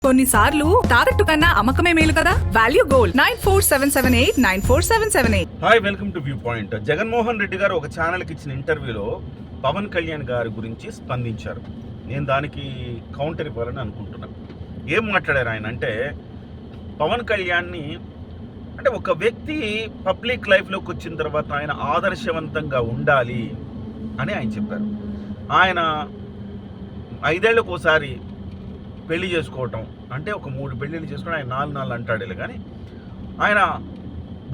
కొన్నిసార్లు తాకట్టు కన్నా అమ్మకమే మేలు కదా. Value gold 9478947778. Hi, welcome to view point. Jaganmohan Reddy గారు ఒక ఛానల్కి ఇచ్చిన ఇంటర్వ్యూలో పవన్ కళ్యాణ్ గారి గురించి స్పందించారు. నేను దానికి కౌంటర్ ఇవ్వాలని అనుకుంటున్నాను. ఏం మాట్లాడారు ఆయన అంటే, పవన్ కళ్యాణ్ని అంటే ఒక వ్యక్తి పబ్లిక్ లైఫ్లోకి వచ్చిన తర్వాత ఆయన ఆదర్శవంతంగా ఉండాలి అని ఆయన చెప్పారు. ఆయన 5 ఏళ్ళకు ఒకసారి పెళ్లి చేసుకోవటం అంటే ఒక 3 పెళ్ళిళ్ళు చేసుకోవడం ఆయన 4 అంటాడు. కానీ ఆయన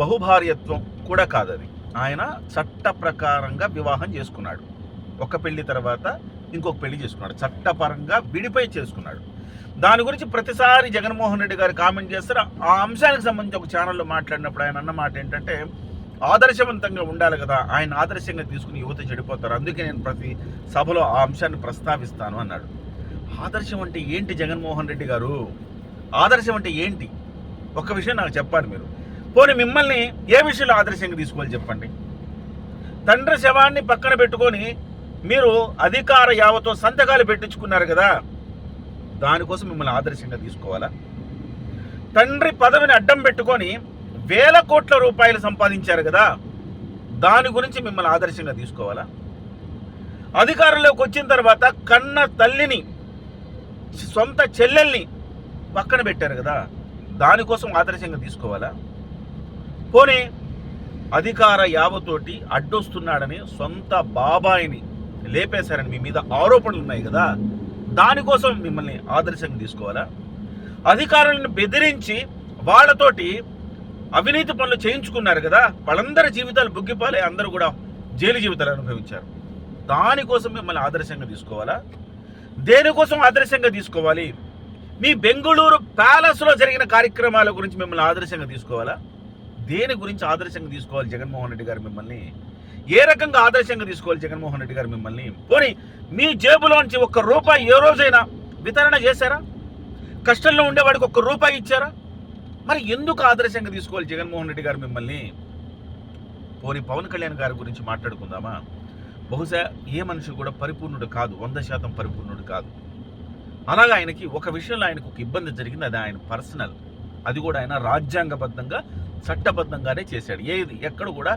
బహుభార్యత్వం కూడా కాదు అది. ఆయన చట్ట ప్రకారంగా వివాహం చేసుకున్నాడు. ఒక పెళ్లి తర్వాత ఇంకొక పెళ్లి చేసుకున్నాడు. చట్టపరంగా విడిపోయి చేసుకున్నాడు. దాని గురించి ప్రతిసారి జగన్మోహన్ రెడ్డి గారు కామెంట్ చేస్తారు. ఆ అంశానికి సంబంధించి ఒక ఛానల్లో మాట్లాడినప్పుడు ఆయన అన్న మాట ఏంటంటే, ఆదర్శవంతంగా ఉండాలి కదా, ఆయన ఆదర్శంగా తీసుకుని యువత చెడిపోతారు, అందుకే నేను ప్రతి సభలో ఆ అంశాన్ని ప్రస్తావిస్తాను అన్నాడు. ఆదర్శం అంటే ఏంటి జగన్మోహన్ రెడ్డి గారు? ఆదర్శం అంటే ఏంటి? ఒక్క విషయం నాకు చెప్పాలి మీరు. పోనీ మిమ్మల్ని ఏ విషయంలో ఆదర్శంగా తీసుకోవాలి చెప్పండి. తండ్రి శవాన్ని పక్కన పెట్టుకొని మీరు అధికార యావతో సంతకాలు పెట్టించుకున్నారు కదా, దానికోసం మిమ్మల్ని ఆదర్శంగా తీసుకోవాలా? తండ్రి పదవిని అడ్డం పెట్టుకొని వేల కోట్ల రూపాయలు సంపాదించారు కదా, దాని గురించి మిమ్మల్ని ఆదర్శంగా తీసుకోవాలా? అధికారంలోకి వచ్చిన తర్వాత కన్న తల్లిని, సొంత చెల్లెల్ని పక్కన పెట్టారు కదా, దానికోసం ఆదర్శంగా తీసుకోవాలా? పోనీ అధికార యావతోటి అడ్డొస్తున్నాడని సొంత బాబాయిని లేపేశారని మీ మీద ఆరోపణలు ఉన్నాయి కదా, దానికోసం మిమ్మల్ని ఆదర్శంగా తీసుకోవాలా? అధికారులను బెదిరించి వాళ్ళతోటి అవినీతి పనులు చేయించుకున్నారు కదా, వాళ్ళందరి జీవితాలు బుగ్గిపాలే, అందరూ కూడా జైలు జీవితాలు అనుభవించారు, దానికోసం మిమ్మల్ని ఆదర్శంగా తీసుకోవాలా? దేనికోసం ఆదర్శంగా తీసుకోవాలి? మీ బెంగళూరు ప్యాలెస్లో జరిగిన కార్యక్రమాల గురించి మిమ్మల్ని ఆదర్శంగా తీసుకోవాలా? దేని గురించి ఆదర్శంగా తీసుకోవాలి జగన్మోహన్ రెడ్డి గారు మిమ్మల్ని? ఏ రకంగా ఆదర్శంగా తీసుకోవాలి జగన్మోహన్ రెడ్డి గారు మిమ్మల్ని? పోనీ మీ జేబులోంచి ₹1 ఏ రోజైనా వితరణ చేశారా? కష్టంలో ఉండేవాడికి ₹1 ఇచ్చారా? మరి ఎందుకు ఆదర్శంగా తీసుకోవాలి జగన్మోహన్ రెడ్డి గారు మిమ్మల్ని? పోనీ పవన్ కళ్యాణ్ గారి గురించి మాట్లాడుకుందామా? బహుశా ఏ మనిషి కూడా పరిపూర్ణుడు కాదు, 100% పరిపూర్ణుడు కాదు. అలాగా ఆయనకి ఒక విషయంలో ఆయనకు ఒక ఇబ్బంది జరిగింది, అది ఆయన పర్సనల్. అది కూడా ఆయన రాజ్యాంగబద్ధంగా చట్టబద్ధంగానే చేశాడు. ఎక్కడ కూడా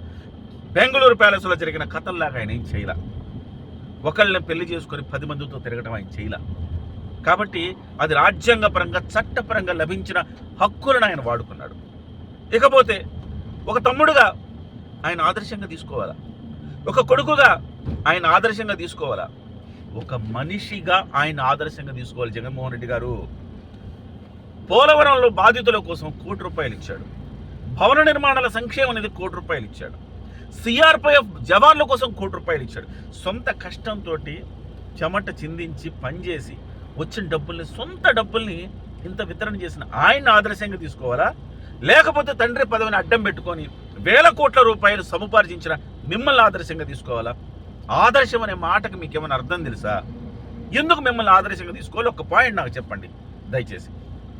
బెంగళూరు ప్యాలెస్లో జరిగిన కథల్లాగా ఆయన ఏం చేయలే. ఒకళ్ళని పెళ్లి చేసుకొని 10 మందితో తిరగటం ఆయన చేయలే. కాబట్టి అది రాజ్యాంగపరంగా చట్టపరంగా లభించిన హక్కులను ఆయన వాడుకున్నాడు. ఇకపోతే ఒక తమ్ముడుగా ఆయన ఆదర్శంగా తీసుకోవాలా? ఒక కొడుకుగా ఆయన ఆదర్శంగా తీసుకోవాలా? ఒక మనిషిగా ఆయన ఆదర్శంగా తీసుకోవాలి జగన్మోహన్ రెడ్డి గారు. పోలవరంలో బాధితుల కోసం ₹1 ఇచ్చాడు. భవన నిర్మాణాల సంక్షేమ నిధి ₹1 ఇచ్చాడు. సిఆర్పిఎఫ్ జవాన్ల కోసం ₹1 ఇచ్చాడు. సొంత కష్టంతో చెమట చిందించి పనిచేసి వచ్చిన డబ్బుల్ని, సొంత డబ్బుల్ని ఇంత వితరణ చేసిన ఆయన ఆదర్శంగా తీసుకోవాలా? లేకపోతే తండ్రి పదవిని అడ్డం పెట్టుకొని వేల కోట్ల రూపాయలు సముపార్జించిన మిమ్మల్ని ఆదర్శంగా తీసుకోవాలా? ఆదర్శం అనే మాటకి మీకు ఏమైనా అర్థం తెలుసా? ఎందుకు మిమ్మల్ని ఆదర్శంగా తీసుకోవాలి? ఒక పాయింట్ నాకు చెప్పండి దయచేసి.